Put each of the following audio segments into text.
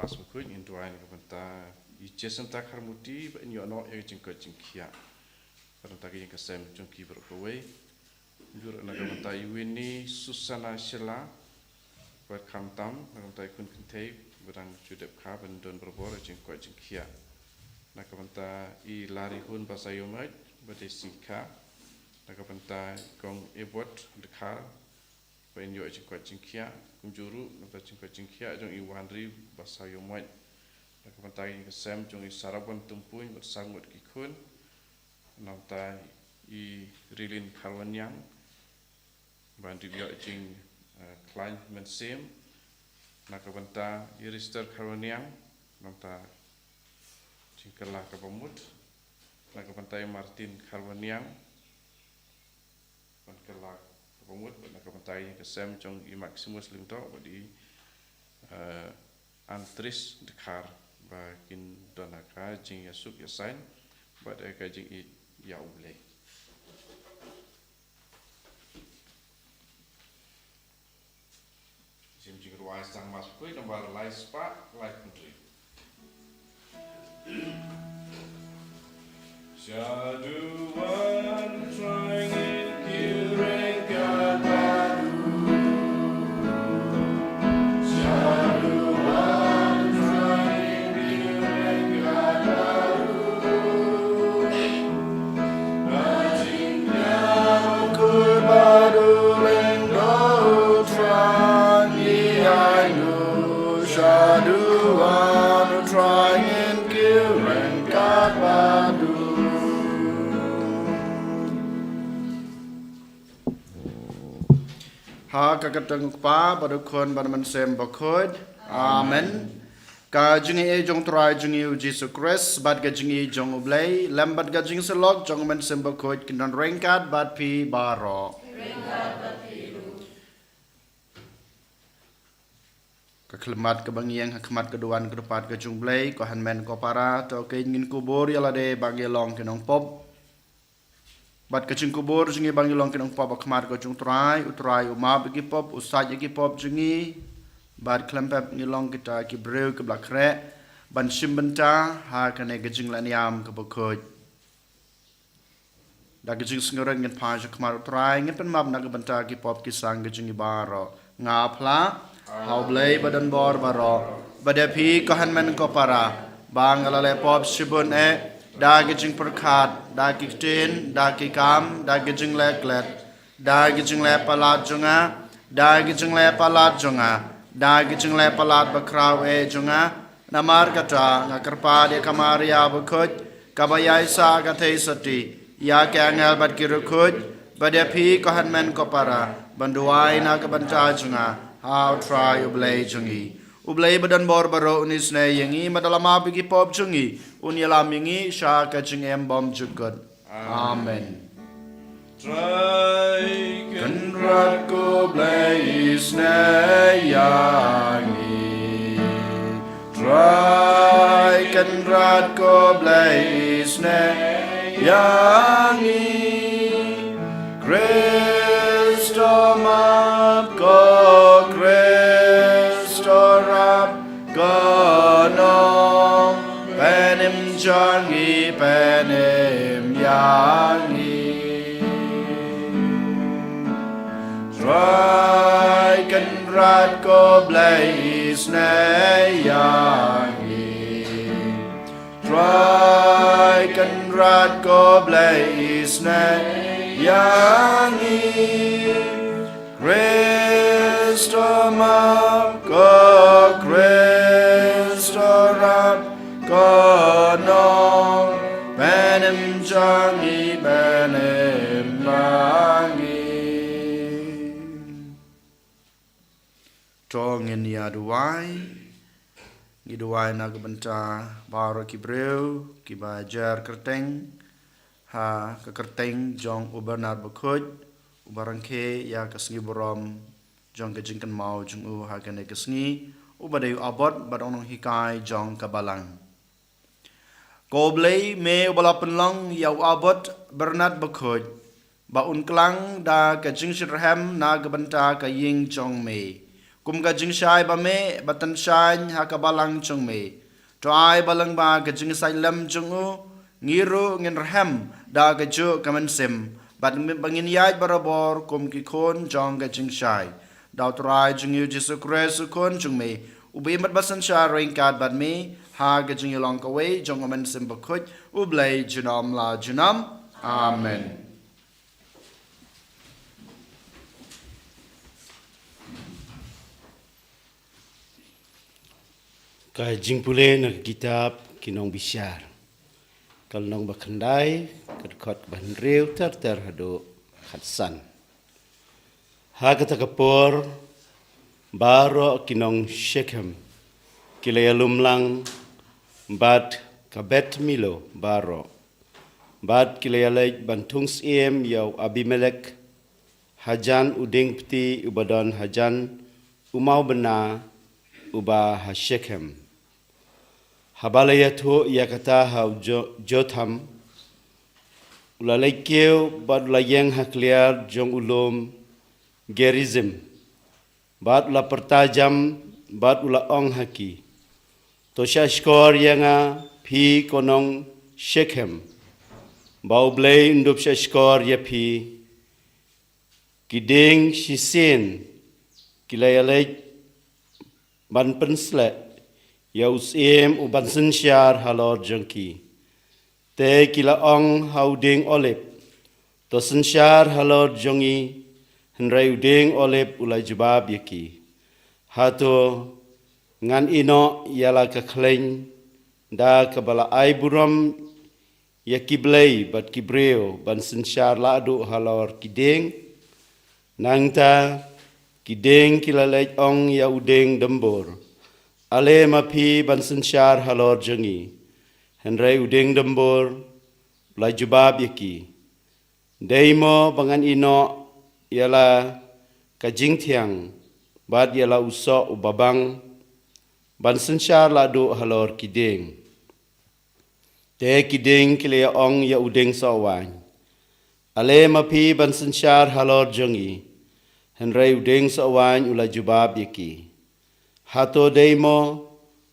mas mukui induai ni kapenta I Jason tak harmuti ba inyo no e jingko jingkia kapenta ki kasem jungki berkawai jur na kapenta iwini Susana Shela buat kamtam kapenta kun kentei berang judep ka bendon berbor jingko jingkia na kapenta I lari hun basayomait bade singka na kapenta gong ebot dekar ba inyo jingko jingkia kunjuru nata jingko jingkia jong iwanri basayomait na kapenta I kasem jong I sarawan tumpuin bersangut kikun nata I rilin kalwanyang bantu dia jing klein mensem na kapenta I register kalwanyang nata jing kelah kapamut na kapenta I Martin kalwanyang ban kelah kapamut na kapenta I kasem jong I Maximus lingto badi antris dekar bakin donaka jing yasuk yasain bad eka jing I yaule jing ruai sang mas pui nomor lai spa lai country Shaduan trying in Kirenga Ha kakatang pa badukon badaman sem bakod. Amen. Ka jingi e jong try jingi u Jesus Christ bad ga jingi jong ublay lambat ga jing selok jong man sem bakod kinan rengkat bad pi baro. Kaklemat kebangiang hakmat keduan kedepat ke jungblay ko hanmen ko para to ke ingin kubur yalade bangilong kinong pop. Bat kacing kubur jungi bangi long kinong pop akmar ko jung utrai umab ki pop usaj ki pop jungi bat klempep ngilong kita ki breu ke blakre ban simbenta ha kane gajing laniam ke bokoj da gajing sngoreng ngin pa akmar utrai ngin pen mab na benta ki pop ki sang gajing baro ngapla haublay badan bor baro badepi ko hanmen ko para bangalale pop sibun da gijing perkat, da gijin, da gigam, da gijing leklet, da gijing le palat junga, da gijing le palat junga, da gijing le palat bakraw junga, namar kata ngakarpa de kamaria bukut, kabayai sa gatay sati, ya kangel bat kirukut, badepi kohanmen kopara, banduay na kabanta junga, how try ublay jungi. Ublay badan bor baro unis na yangi madalama bigi pop jungi unyalam yangi sya kacing embom jukut. Amen. Try Kendrat ko blaze na yangi. Try kendrat ko blaze na yangi. Kristo map ko Gonong penim jangi penim yangi Try can rat ko blaze na yangi Try can rat ko blaze na yangi Kristo map ko Kristo rap ko nong penim jangi penim bangi Tongin ya duai Giduai na gebenta baro kibreu kibajar kerteng ha kekerteng jong ubernar bekut ubarangke ya kesngi borom jong kejingkan mau jong u hakane kesngi ubadayu abot badong hikai jong kabalang Koblay me ubala penlang yau abot bernat bekut ba unklang da kejing sirhem na gebenta kaying jong me kum ka jing shai ba me batan shan ha ka balang chung me trai balang ba ka jing sai lam chung u ngiru ngin rahem da ka ju kaman sim bat bangin yai barabor kum ki khon jong ka jing shai daw trai jing yu Jesu Christ kon chung me ubi mat basan sha ring kat bat me ha ka jing long ka we jong kaman sim ba khut u blai junam la junam amen. Ka jingpule na kitab kinong bisyar. Kalnong bakandai kadkot banrew ter hado khatsan. Ha katakapor baro kinong Shechem kilayalum lang bad kabet milo baro. Bad kilayalay bantungs iem yaw Abimelek hajan uding pti ubadon hajan umaw bena uba ha Shechem. Habalayatho yakata hau Jotham ulalaikiu bad layeng hakliar jong ulum Gerizim bad ula pertajam bad ula ong haki tosha skor yanga phi konong Shechem bau blay undup skor ya phi kiding shisin kilayalek ban pensle ya usiem uban sensyar halor jengki te kila ong hauding olip to sensyar halor jongi henrai uding olip ulai jubab yaki hato ngan ino yala kakleng da kabala ai buram yaki blay bat kibreo ban sensyar ladu halor kiding nangta kiding kila lej ong ya uding dembor ale mapi ban sensyar halor jengi henrai uding dembor lai jubab yaki deimo bangan ino yala kajing tiang bad yala uso ubabang ban sensyar ladu halor kiding te kiding kile ong ya uding sawan ale mapi ban sensyar halor jengi henrai uding sawan ulai jubab yaki hato deimo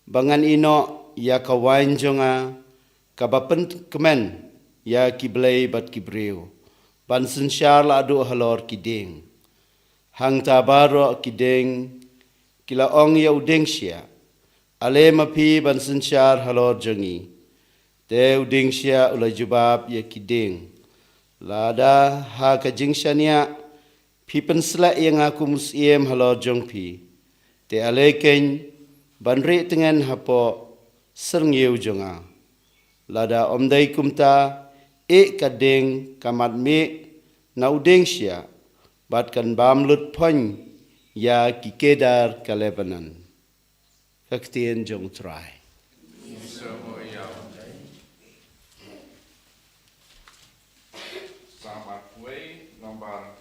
bangan ino ya kawain jonga kabapen kemen ya kiblay bat kibreu ban sensyar ladu halor kiding hang tabaro kiding kila ong ya uding sia ale mapi ban sensyar halor jengi te uding sia ulai jubab ya kiding lada ha kajing syania pi pensla yang aku musiem halor jongpi te aleken banri tengan hapo serngeu jonga lada omdai kumta kadeng kamat me naudeng sia bat kan bamlut pon ya kikedar ka Lebanon kaktien jong try Sama kue nomor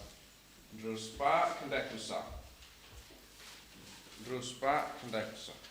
Druspa Kendekusa. Druspa Kendekusa.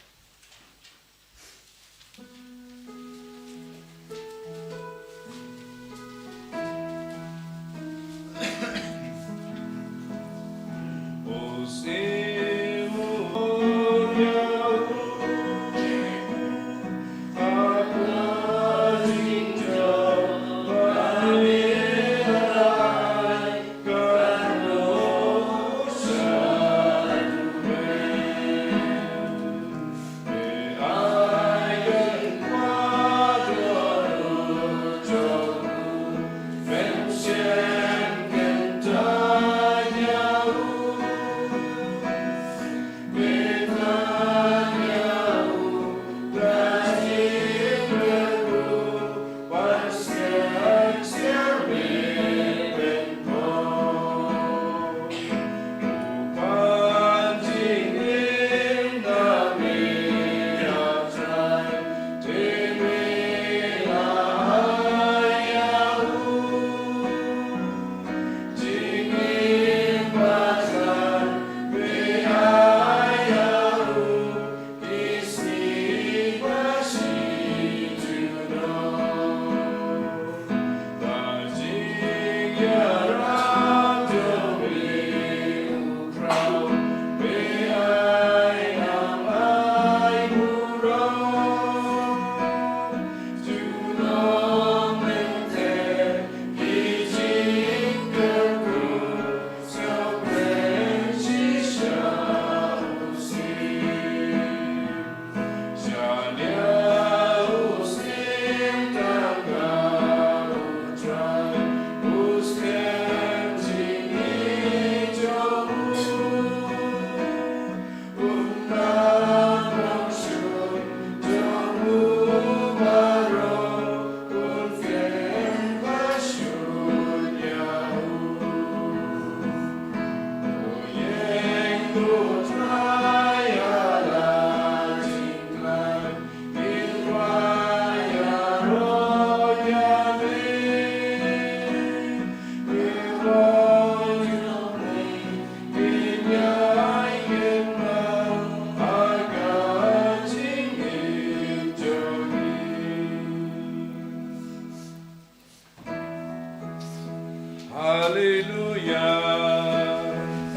Haleluya.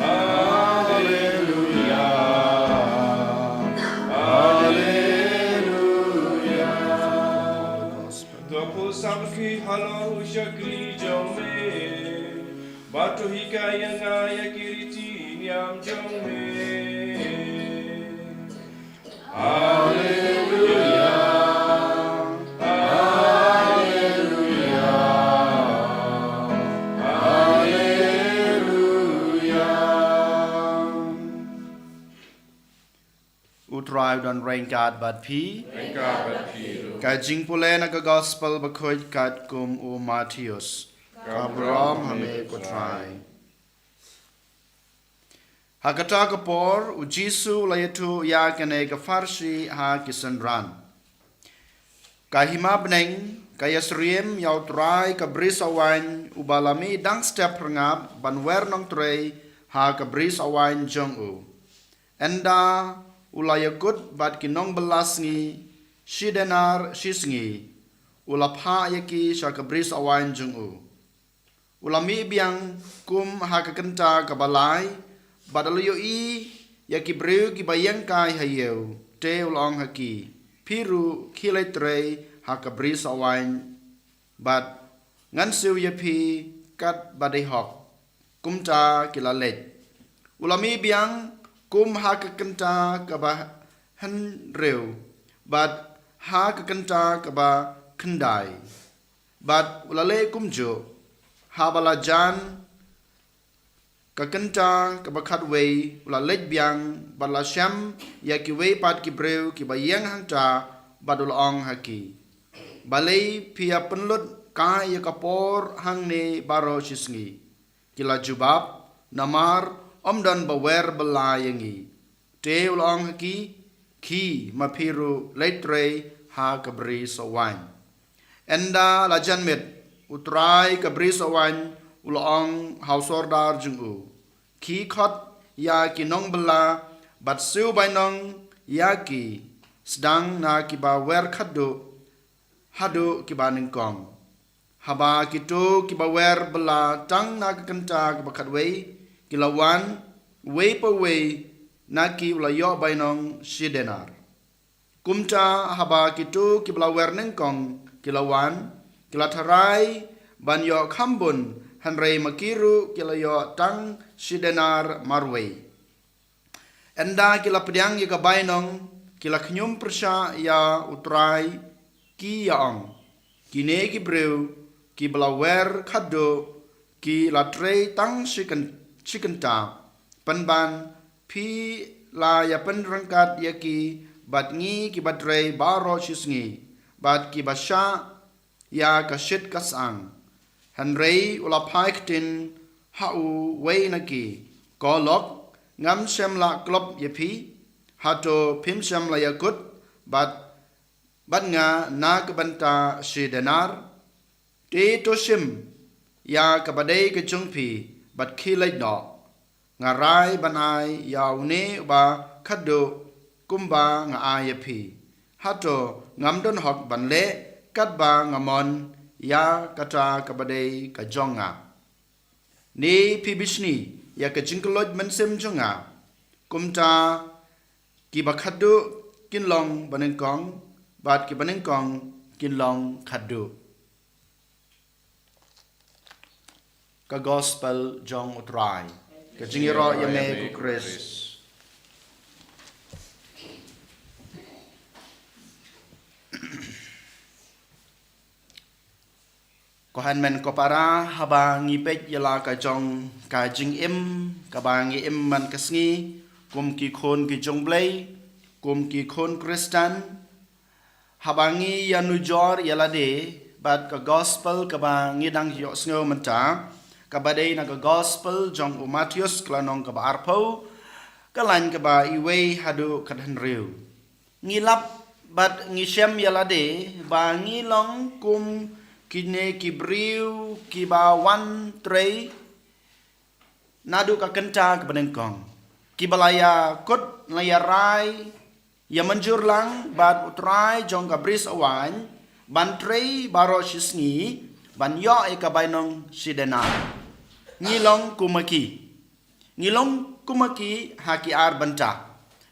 Haleluya. Haleluya. Dopo samki halal ushakli jome. Batu hikaya ngaya kiriti nyam jome. Haleluya. Haleluya. Haleluya. Utrai dan rengkat bat pi. Engkau berfiru. Kajing pule na ka gospel bakoy kat kum u Matius. Kabrom hame kutrai. Hakata kapor u Jisu layatu ya kene ka farsi ha kisanran. Kahima beneng kaya sriem yau trai ka bris awan u balami dang step rengap ban wer nong trei ha ka bris awan jong u. Enda ulayakut bat kinong belas ngi shidenar shisngi ulapha yaki sha ka bris awan jong u. Ulami biang kum ha ka kenta ka balai badaluyo i yaki breu ki bayang kai hayeu te ulong haki piru kiletre ha ka bris awan bat ngan siu yapi kat badai hok kumta kilalet. Ulami biang kum ha ka kenta ka ba han reu bat ha ka kenta ka ba kendai bat ulale kumjo ha balajan ka kenta ka ba khatwei ulale biang bala syam ya ki wei pat ki breu ki bayang hangta badul ong haki balei pia penlut ka ya kapor hangne baro sisngi kila jubab namar omdan bawer belayangi te ulong haki ki mapiru letre ha kabri sawan enda lajanmet utrai kabri sawan ulong hausordar jungu ki khot ya kinong bela bat siu bainong ya ki sedang na ki ba wer khadu hadu ki ba ningkong haba kitu ki ba wer bela tang na ka kenta ki ba khatwei kilawan wei pa wei na ki ulayo bainong shidenar kumta haba kitu ki bela wer ningkong kilawan kilatharai banyo khambun hanrei makiru kilayo tang shidenar marwei enda kila pediang ya bainong kila khnyum persha ya utrai ki yaong kine ki breu ki bela wer khado ki latre tang shikenta panban pi la ya penrangkat ya ki batngi ki badrei baro shisngi bat ki basha ya kashit kasang hanrei ulapai ktin hau wei naki kolok ngam semla klop yapi hato pim semla yakut bat nga na kabanta shidenar te toshim ya kabadei kechungpi bat khilai no ngarai banai yaune ba khado kumba nga ayapi hato ngamdon hok banle katba ngamon ya kata kabadei kajonga ni pibishni ya kajingkoloj mensem jonga kumta ki bakhadu kinlong banengkong bat ki banengkong kinlong khadu ka gospel jong utrai ka jingiro yame ku Chris Kohan men ko para haba ngipet yala ka jong ka jing im ka bangi im man kasngi kum ki khon ki jong blai kum ki khon kristan habangi yanu jor yala de bat ka gospel ka bangi dang yo sngo menta ka badai na ka gospel jong Matius klanong ka ba arpo ka lan ka ba iwe hadu kadhan riu ngilap bat ngisem yala de ba ngilong kum kine kibriu kibawan trei nadu ka kenta ka benengkong kibalaya kot layarai ya manjur lang bat utrai jong ka bris awan ban trei baro shisngi ban yo e ka bainong sidena ngilong kumaki haki ar banta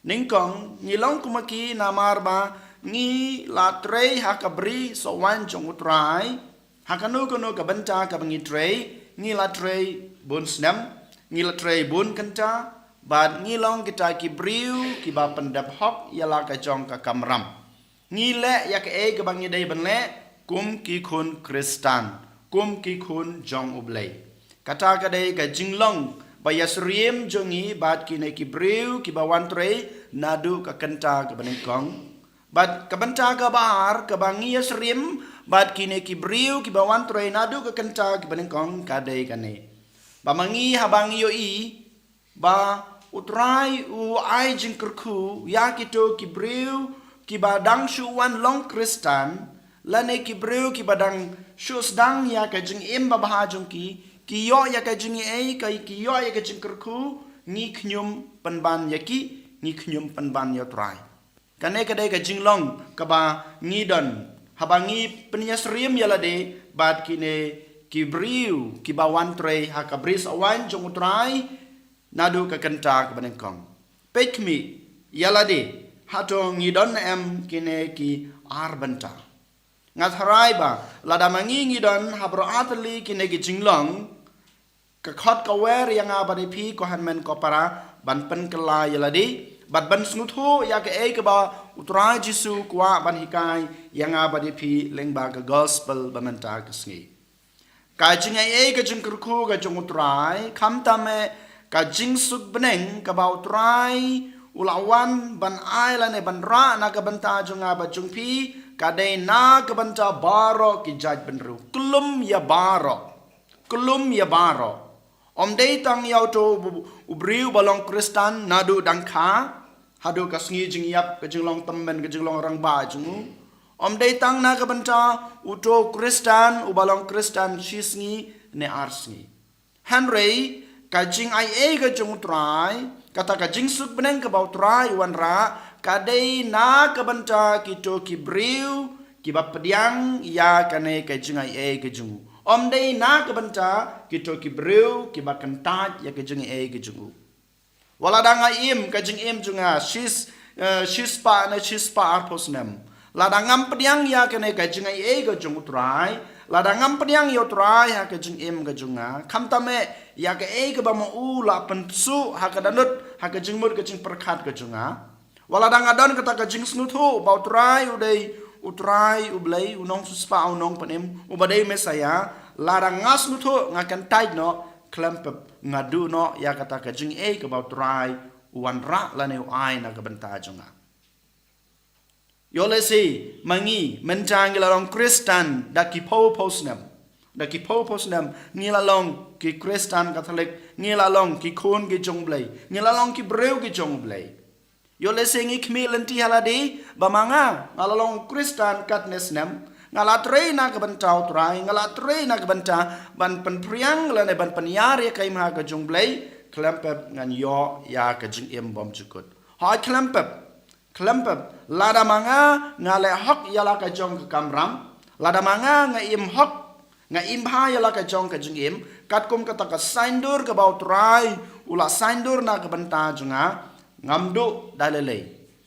ningkong ngilong kumaki namar ba ngi latre hakabri sowan jong utrai hakanu kono ka banta ka bangi tre ngi latre bun snam ngi latre bun kanta bad ngilong kita ki briu ki ba pendap hok yala ka jong ka kamram ngi le yak e ka bangi dei ban le kum ki khun kristan kum ki khun jong ublei kata ka dei ka jinglong ba yasriem jongi bad ki ne ki briu ki ba wan tre nadu ka kanta ka baningkong bad ka banta ka bar ka bangi yasriem bad ki ne ki briu ki ba wan tre nadu ka kanta ki baningkong ka dei ka ne ba mangi habangi yo i ba utrai u ai jingkerku ya kito ki briu ki ba dang shu wan long kristan lane ki briu ki ba dang shu sdang ya ka jing im ba ha jong ki yo ya ka jing e ka ki yo ya ka jingkerku ni knyum panban ya ki ni knyum panban ya trai kane ka dai ka jinglong ka ba ni don habangi penyasriem ya la de bad ki ne ki briu ki ba wan tre ha ka bris awan jong utrai nadu ka kanta ka banengkong pekmi yalade hato ngidon em kine ki arbanta ngat harai ba lada mangi ngidon habro atli kine ki jinglong ka khot ka wer yang abade phi ko hanmen ko para ban pen kala yalade bat ban snutho ya ka e ka ba utrai jisu kwa ban hikai yang abade phi lengba ka gospel bamanta ka sngi ka jingai e ka jingkurku ka jong utrai khamtame ka jingsuk beneng ka ba utrai ulawan ban ai la ne ban ra na ka banta jonga ba jungpi ka dei na ka banta baro ki jaj benru kulum ya baro om dei tang yau to ubriu balong kristan nadu dangkha hadu ka sngi jing yap ka jinglong temmen ka jinglong rang ba jungu om dei tang na ka banta uto kristan ubalong kristan shisngi ne arsngi henry ka jing ai e ka jung trai kata ka jing suk beneng ka bau trai wan ra ka dei na ka banta ki to ki briu ki ba pediang ya ka ne ka jing ai e ka jung om dei na ka banta ki to ki briu ki ba kantat ya ka jing e ka jung wala danga im ka jing im junga shis pa arposnem la dangam pediang ya ka ne ka jing ai e ka jung trai la dangam pediang yo trai ha ka jing im ka junga khamtame ya ka e ka ba mo u la pensu ha ka danut ha ka jing mur ka jing perkhat ka junga wala dang adon kata ka jing snuthu ba utrai utrai ublei unong suspa unong panem ubadai mesaya la dang ngas snuthu ngakan tai no klempep ngadu no ya kata ka jing e ka ba utrai wan ra la ne ai na ka benta junga yole si mangi menjang la long kristan da ki po posnem ngila long ki kristan katolik ngila long ki khon ki jongblei ngila long ki breu ki jongblei yo le sengi khmi lenti haladi bamanga ngala long kristan katnesnem ngala treina ka bantau trai ngala treina ka banta ban pen priang la ne ban panyar ya kai ma ka jongblei klempep ngan yo ya ka jing em bom jukut ha klempep lada manga ngale hok yala ka jong ka kamram lada manga nga im hok nga imha yala ka jong ka jing im kat kum kata ka saindur ka bau trai ula saindur na ka banta junga ngamdu dalele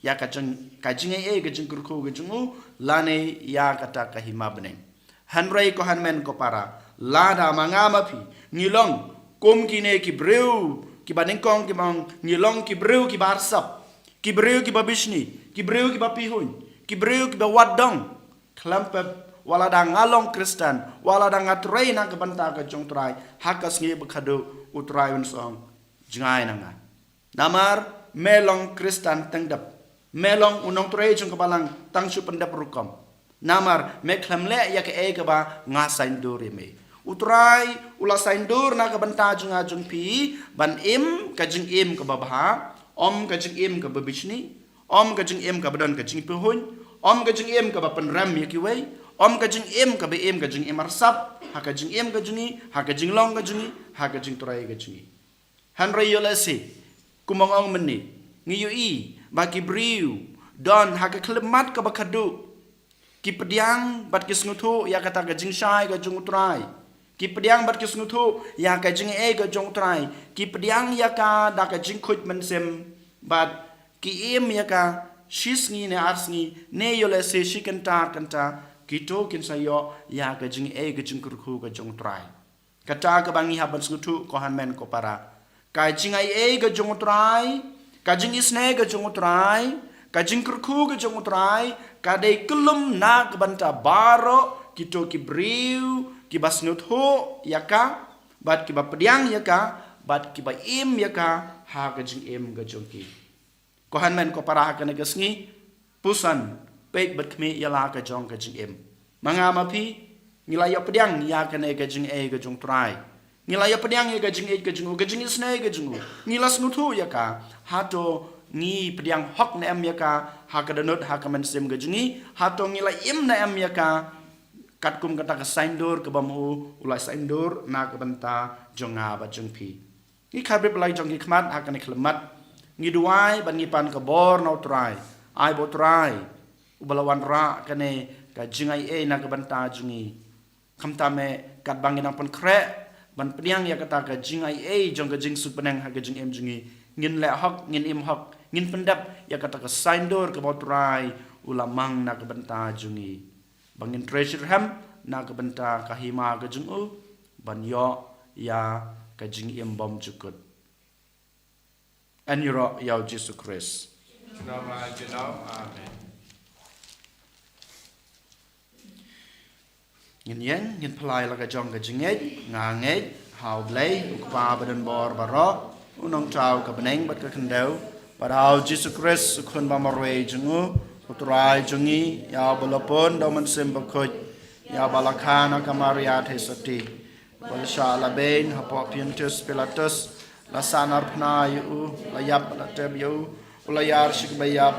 ya ka jing e ka jing kurku ka jungu lane ya kata ka hima beneng hanrei ko hanmen ko para lada manga mapi ngilong kum kine ki breu ki banengkong ki mang ngilong ki breu ki barsap ki breu ki babishni ki breu ki bapihun ki breu ki bawadong klampep wala da ngalong kristan wala da ngatrei na kabanta ka jong trai hakas ngi bekhadu utrai un song jingai nanga namar melong kristan tengdap melong unong trai jong kabalang tangsu pendap rukom namar meklamle ya ke e ka ba nga saindur me utrai ula saindur na kabanta junga jong pi ban im ka jing im ka babha om ka jing im ka babishni om ka jing im ka badan ka jing pihun om ka jing im ka ba penram ya ki wei om ka jing im ka be im ka jing imarsap ha ka jing im ka jungi ha ka jing long ka jungi ha ka jing turai ka jungi hanrei yolese kumangong meni ngiyu i ba ki briu don ha ka klemat ka bakadu ki pediang bat ki snuthu ya kata ka jing shai ka jung turai ki pediang bat kis ngutu ya ka jing ga jong trai ki pediang ya ka da ka jing khut men sem bat ki im ya ka shis ngi ne ars ngi ne yole se shikanta kanta ki to kin sa yo ya ka jing ga jing kurku ga jong trai kata ka bangi haban ngutu ko han men ko para ka jing ga jong trai ka jing isne ga jong trai ka jing kurku ga jong trai ka dei kulum na ka banta baro ki to ki briu ki bas nut ho yaka bat ki ba pediang yaka bat ki ba im yaka ha ga jing im ga jong ki ko han men ko para ka na gasngi pusan pek bat kmi yala ka jong ga jing im manga ma pi ngila ya pediang ya ka ne ga jing ga jong trai ngila ya pediang ya ga jing ga jing isne ga jing ngila snut ho yaka ha to ngi pediang hok na em yaka ha ka danut ha ka men sim ga jingi ha to ngila im na em yaka kat kum kata ka saindur ke bamu ulai saindur na ke benta jonga ba jengpi ni khabib lai jongi khmat ha ka ni khlemat ngi duai ban ngi pan ka bor no trai ai bo trai ubalawan ra ka ne ka jingai na ke benta jungi khamta me kat bangin ang pon kre ban pediang ya kata ka jingai jong ka jing su penang ha ka jing em jungi ngin le hok ngin im hok ngin pendap ya kata ka saindur ke bo trai ulamang na ke benta jungi bangin treasure ham na ka benta kahima ka jungu ban yo ya ka jing im bom jukut an yuro ya Jesus Christ Nama jenau, amen. ngin yen ngin phlai la ka jong ka jing nga ngai hau blai ukpa badan bor baro unong tau ka beneng bat ka kendau but how Jesus Christ kun ba marwe jungu utrai jungi ya balapon doman sembakoj ya balakana kamaria thesati walsha laben hapo piantus pilatus lasanar pna yu layap latem yu ulayar shikbayap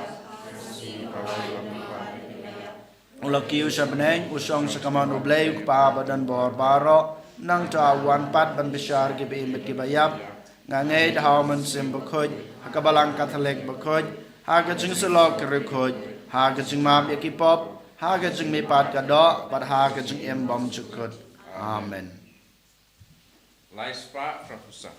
ulakiu shabneng usong sakaman ublay pa badan bor baro nang tawan pat ban bishar gibi imit gibayap ngangay dahaman sembakoj hakabalang katolik bakoj haga jing selok kerukoj haga jing map yakipop haga jing mipat kado pat haga jing embom cukut amen Lai spa frapusa.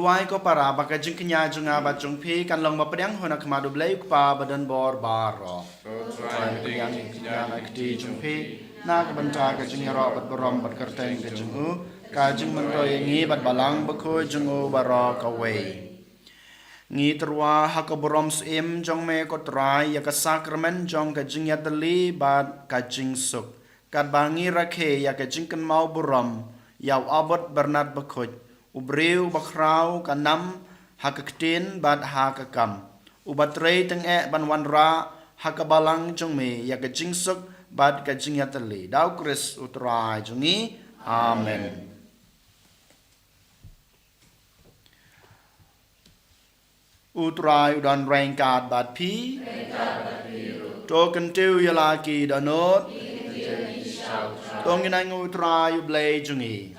Duai ko para baka jing kenya junga ba jung pi kan long ba pedang hona kama do blai pa badan bor baro yang akti jung pi na ka banta ka jing ro bat borom bat kerteng ka jung u ka jing man to ngi bat balang ba ko jung u baro ka wei ngi terwa ha ka borom sim jong me ko trai ya ka sakramen jong ka jing ya dali bat ka jing suk kat bangi rakhe ya ka jing kan mau borom yaw abot bernat ba ko ubriu bakrau kanam hakaktin bad hakakam ubatrei teng ban wanra hakabalang jongme ya ka jingsuk bad ka jingyatali dau kris utrai jongi amen utrai udan rengkat bad pi token tiu yalaki danot tongin ang utrai ublei jongi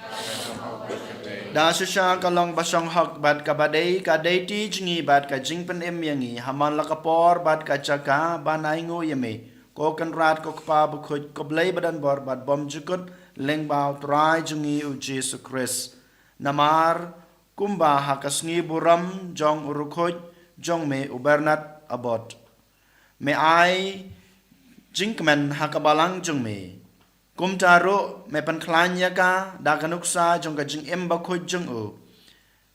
Da shisha kalong basong hak bad ka badai ka deiti jingi bad ka jingpen yangi haman lakapor bad ka chaka banai ngo yame ko kan rat ko pa bu khoj ko blai badan bor bad bom jukut leng bau trai jingi u Jesus Christ namar kumba hakasngi buram jong urukhoj jong me ubernat abot me ai jingkmen hakabalang jong me kum taro me pan klan yaka da kanuksa jong ka jing emba khoj jong u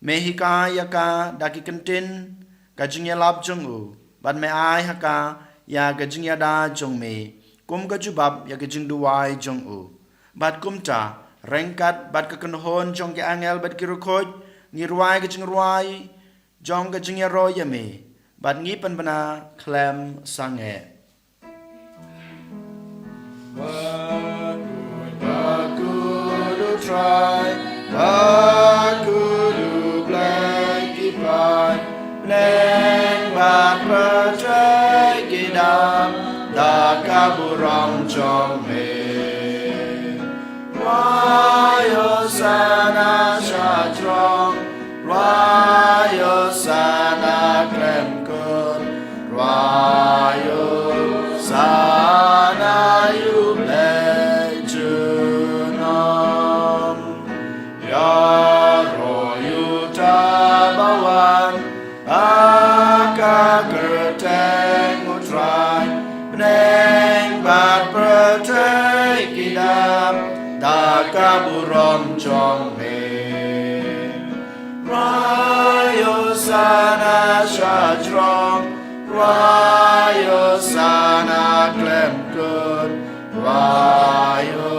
me hika yaka da ki kentin ka jing yalap jong u ban me ai haka ya ka jing yada jong me kum ka jubab ya ka jing duwai jong u bat kum ta rengkat bat ka kenhon jong ke angel bat ki rukhoj ngirwai ka jing ruai jong ka jing yaro ya me bat ngi pan bana klem sange Aku du try, aku du blank ipai, blank bat percaya kidam, dak kaburong jong me. Wayo sana syajrong, wayo sana klem kun, wayo sana you. Kaburom jong me Rayo sana syajrong Rayo sana klem kun Rayo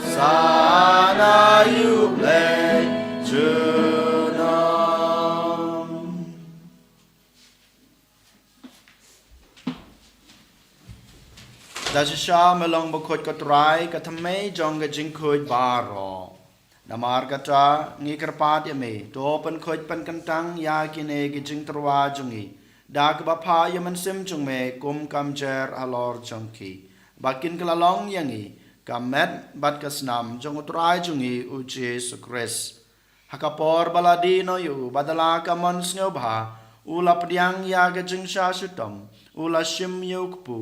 sana yublay junam Da sha melong bokot kotrai katame jong ga jing khoj baro namar kata ngi kerpat ya me to pen khoj pen kantang ya kine gi jing trwa jungi da ka ba pha ya man sim jung me kum kam jer alor jong ki bakin kalalong yangi kamet bat kasnam jong utrai jungi u Jesus Christ hakapor baladi no yu badala ka mon snobha ula pdiang ya ga jing sha sutom ula shim yukpu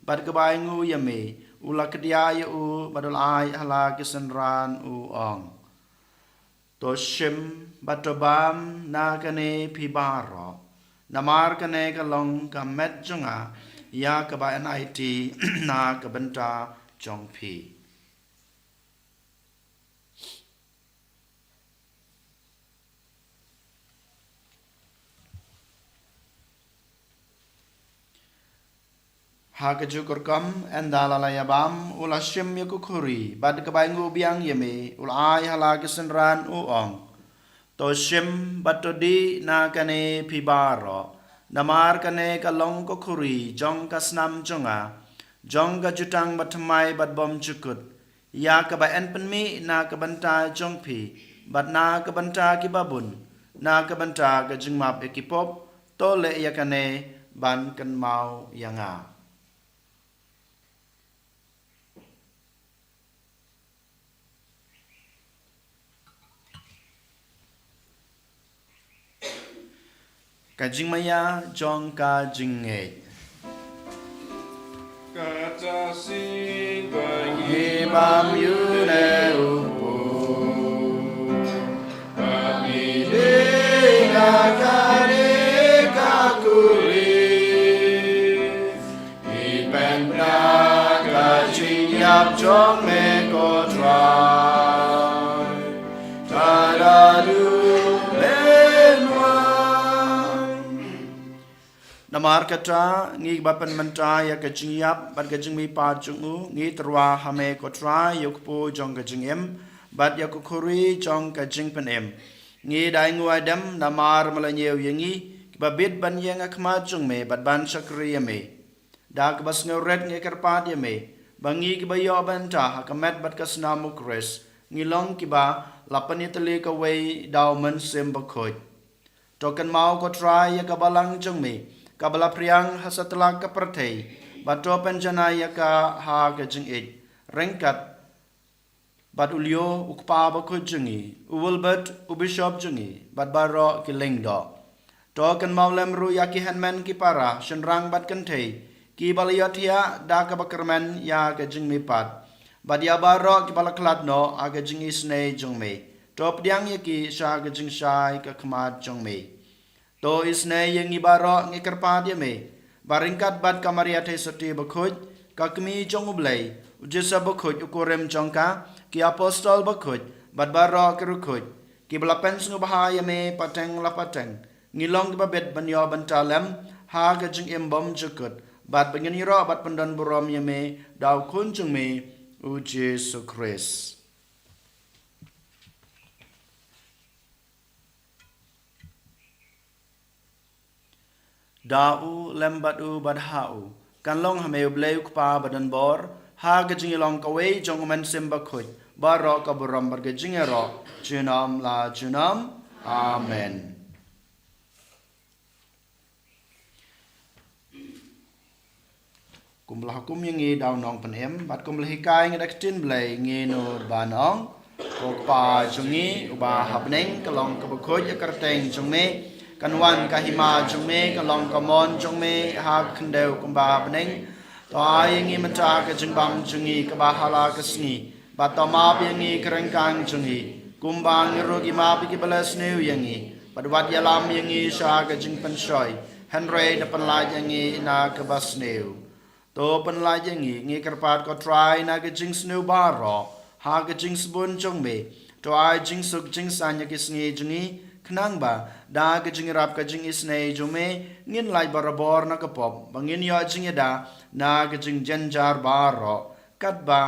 bad kebai ngu yame ula kedia ya u badul ai hala kisenran u ong to shim batobam na kane pibaro namar kane kalong kamet jonga ya kebai NIT na kebenta jong pi Hakaju kurkam endalalaya ulashim yakukuri bad kabaingu biang yeme ulai hala kesenran uong toshim batodi na kane pibaro namar kane kalong kukuri jong kasnam jonga jong ka jutang batmai bad bom jukut ya kabaen penmi na kabanta jong pi bad na kabanta kibabun na kabanta ka jingmap ekipop tole yakane ban kan mau yanga Kajing maya jong kajing e Kata sing bagi Ibam yune upu Kami denga kare kakuri Ipen na kajing yap jong me kotrai Tadadu Namar kata ngi bapan menta ya kajing yap bad kajing mi pa jungu ngi terwa hame kotra yukpo jong kajing em bad yakukuri jong kajing pen em ngi dai ngu adam namar malanyew yangi babit ban yang akma jung me bad ban sakri me dak bas ngret ngi karpat me bangi ki bayo banta hakamet bad kasnamu kres ngi long ki ba lapan itali ka wei daw man sim bakhoj token mau kotra ya kabalang jung me kabala priang hasatla ka perthei bato penjana ya ka ha ka jing it rengkat bat ulio ukpa bakut jungi uwulbat ubishop jungi bat baro ki lengdo to kan maulem ru yaki hanmen ki para shenrang bat kan thei ki balayatia da ka bakermen ya ka jingmi pat bat ya baro ki balaklat no aga jingi snei jungme to pdiang yaki sha ka jing shai ka khmat jungme to isnei yangi baro ngi kerpa dia me baringkat bat kamaria thei soti bakut ka kmi jong ublei ujesa bakut ukorem jongka ki apostol bakut bat baro kerukut ki belapen sungu bahaya me pateng lapateng ngilong ki babet banyo bantalem ha ka jing embom jukut bat bengin ro bat pendan burom yame daw kunjung me u Jesu Christ. Dau lembat u badhau kan long hameu bleu kpa badan bor ha ka jing long ka wei jong men simba khut baro ka buram bar ka jing ro junam la junam amen. Kum lah kum yang ngi daw nong panem bat kum lah kai ngi dak tin blai ngi nur banong ko pa jungi uba habneng ka long ka bukhoj ka teng jong me kan wan ka hima jong me ka long ka mon jong me ha khendeu kum ba habneng to ai ngi mata ka jing bam jungi ka ba hala ka sni bat to ma bi ngi kreng kang jungi kum ba ngi ro gi ma bi ki balas neu yang ngi bat wat ya lam yang ngi sha ka jing pan shoi henre da pan la yang ngi na ka bas neu to pan la yang ngi kerpat ko try na ka jing sneu ba ro ha ka jing sbun jong me to ai jing suk jing san ya ki sngi jungi khnang ba da ka jing rap ka jing isnei jume ngin lai barabor na ka pop bangin yo jing da na ka jing janjar ba ro kat ba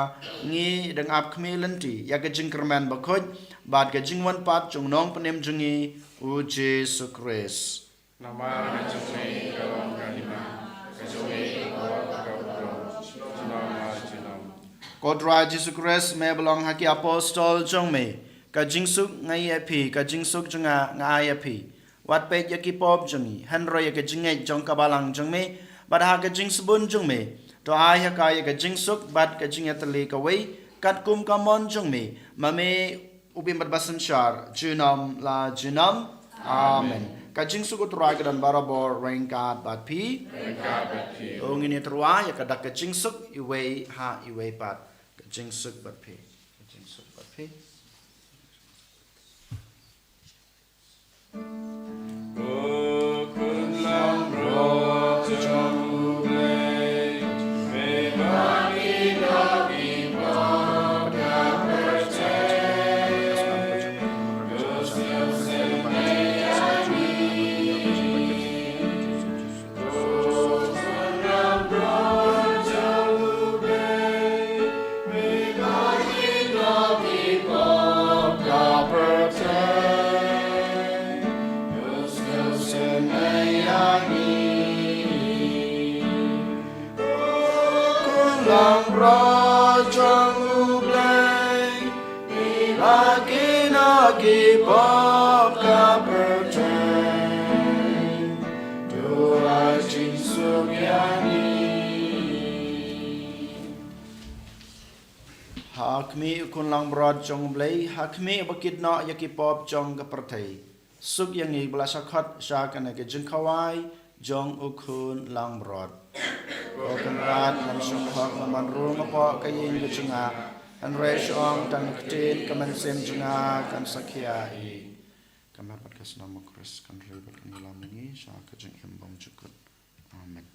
ngi dang ap khmelenti ya ka jing kerman ba khoj bat ka jing wan pat chung nong panem jungi u Jesu Christ. Namar ka jungi kalong ka hima ka jungi ka junam junam Kodra Jesu Christ me belong haki apostol jong me ka jingsuk ngai api ka jingsuk junga ngai api wat pe yaki pop jungi hanro ya ka jingai jong ka balang jong me bad ha ka jingsbun jong me to ai ha ka ya ka jingsuk bad ka jingatali ka wei kat kum ka mon jong me mame ubim bad basan shar junam la junam amen ka jingsuk utrai ka dan barabor rengkat bad pi ong ini terwa ya ka dak ka jingsuk iwei ha iwei pat ka jingsuk bad pi ka jingsuk bad pi Hakmi ukun lang brod jong blai hakmi bakit no yaki pop jong ka perthai suk yang i belasakhat sha kana ke jing khawai jong ukun lang brod o kan rat man sung hak man ru ma po ka yin ke chunga an re shong tan tin ka man sem chunga kan sakhia i kamar pat kas nam kris kan re bat kan lam ni sha ka jing hem bom chukut amen.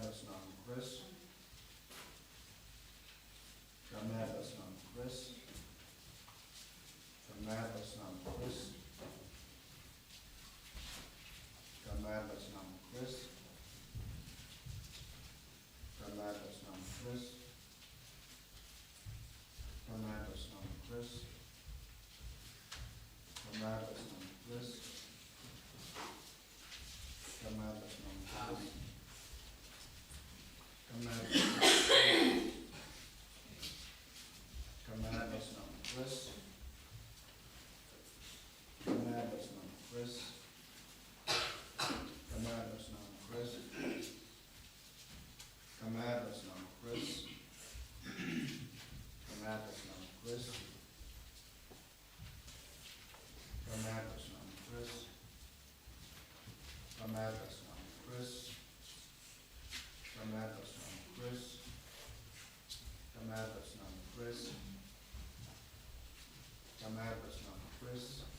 atas nama Kristus. Kami atas nama Kristus. Kami atas nama Kristus. Kami atas nama Kristus. Kami atas nama Kristus. Kami atas nama Kristus. Kami atas nama Kristus. Kami atas nama Kristus. Kami atas nama Kristus. Kami atas nama Kristus. Kami atas nama Kristus. Kami atas nama Kristus. Kami atas nama Kristus. Kami atas nama Kristus. Kami atas nama Kristus. Kami atas nama Kristus. Kami atas nama Kristus. Kami atas nama Kristus.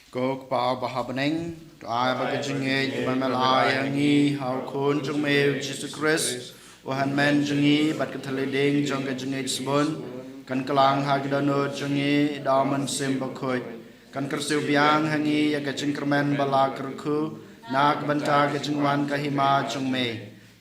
Kok pa bahabaneng ai bagajinge ibamalai hangi hau kun jong me Jesus Christ wahan men jengi bat kathaleding jong gajinge sbon kan kelang hagdano jengi daman sim bakhoi kan kersiu biang hangi ya gajing kermen bala kerku nak banta gajingwan kahima jong me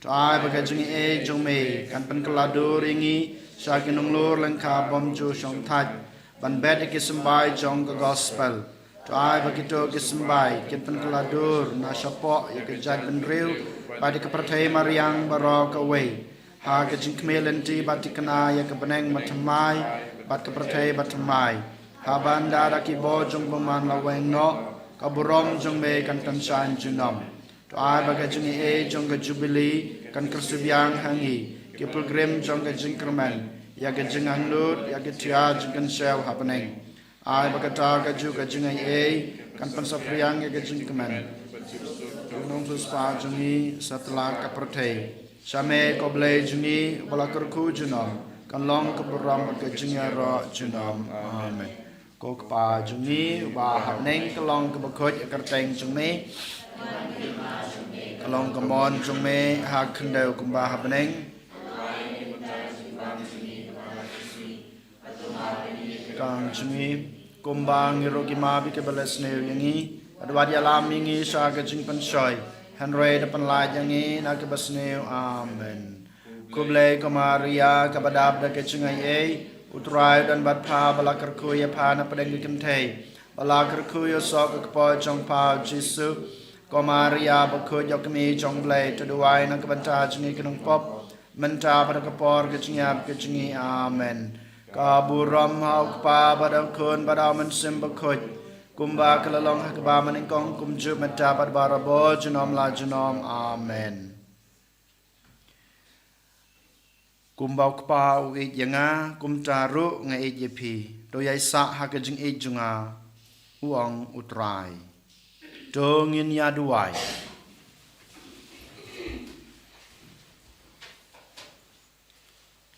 ai bagajinge e jong me kan pen kelado ringi sakinung lur lengka bom ju shong thaj ban bet kisambai jong gospel Tuai begitu kesembai kita keladur na syapok ya kejat benril pada kepertai mariang baro kawai ha kejing kmelenti bati kena ya kebeneng matamai bat kepertai batamai ha banda daki bojong peman laweng no kaburom jong me kan tansan junom tuai bagajing e jong ke jubili kan kersubiang hangi ke program jong ke jingkerman ya kejing anlut ya ketia jong kan sel happening ai bakata kaju kajingai e kan pansapriang ya kajing keman nong suspa jungi setelah kapertai same koble jungi balakarku junom kan long keberam kajingya ro junom amen kok pa jungi ba hapneng kelong kebekoj kerteng jungme kelong kemon jungme hak kendau kumba hapneng kang jungi kumbang irogi mabi ke balas neu yangi adwadi alam yangi sa ke jing pansoy hanre depan la yangi na ke bas neu amen kuble kamaria ke badab da ke jingai e utrai dan bat pha balakar ko ya pha na pedeng di kentei Bala kerkuyo sok kepo jong pau Jesu. Ko Maria bakut yok mi jong blai terduai nak banta jengi kenung pop. Menta pada kepor kejengiap kejengi amen. Kaburam hau kepa pada kun pada mensim bakut. Kumba kelalong hakba meningkong kumju menta pada barabo jenom la jenom amen. Kumbau kepa uit yanga kum taru nga it yepi. Doyai sa hakajing it junga uang utrai. Dongin ya duai.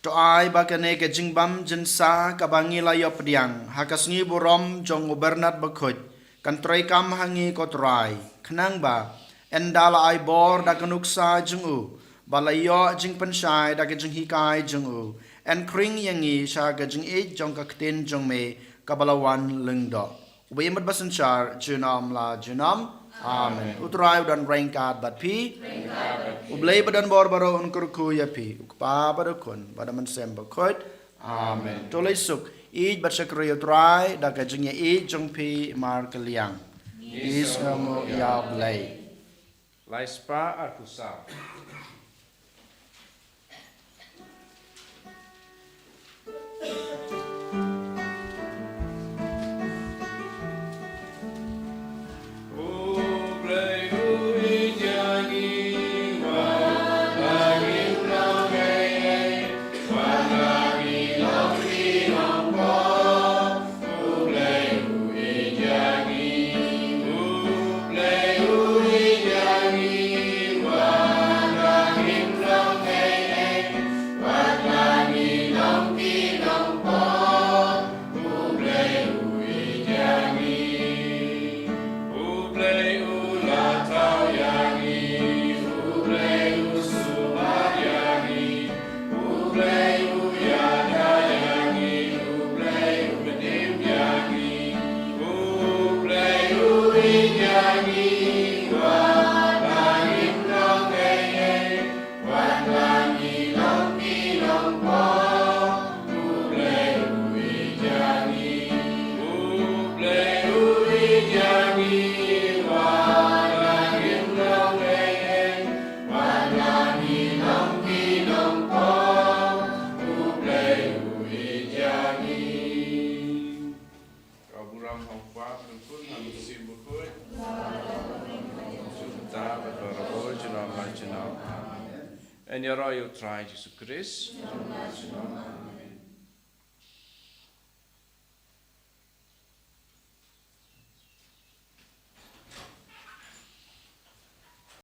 Doai bakane ke jingbam jensa kabangi layo pediang hakasngi burom jong ubernat bakut kantrai kam hangi kotrai kenang ba endala ai bor da kanuksa jungu balayo jing pensai da ke jing hikai jungu en kring yangi sha ke jing e jong ka kten jong me kabalawan lengdo ubemat basanchar junam la junam amen. Utrai dan rengkat bat pi. Ublay badan bor baro unkurku ya pi. Ukpa badakun pada mensem bakut. Amen. Tolai suk ij bat syakri utrai da kajengnya ij jong pi mar keliang. Is ngamu ya blay. Lai spa akusa. En jag har ju try Jesus Christ.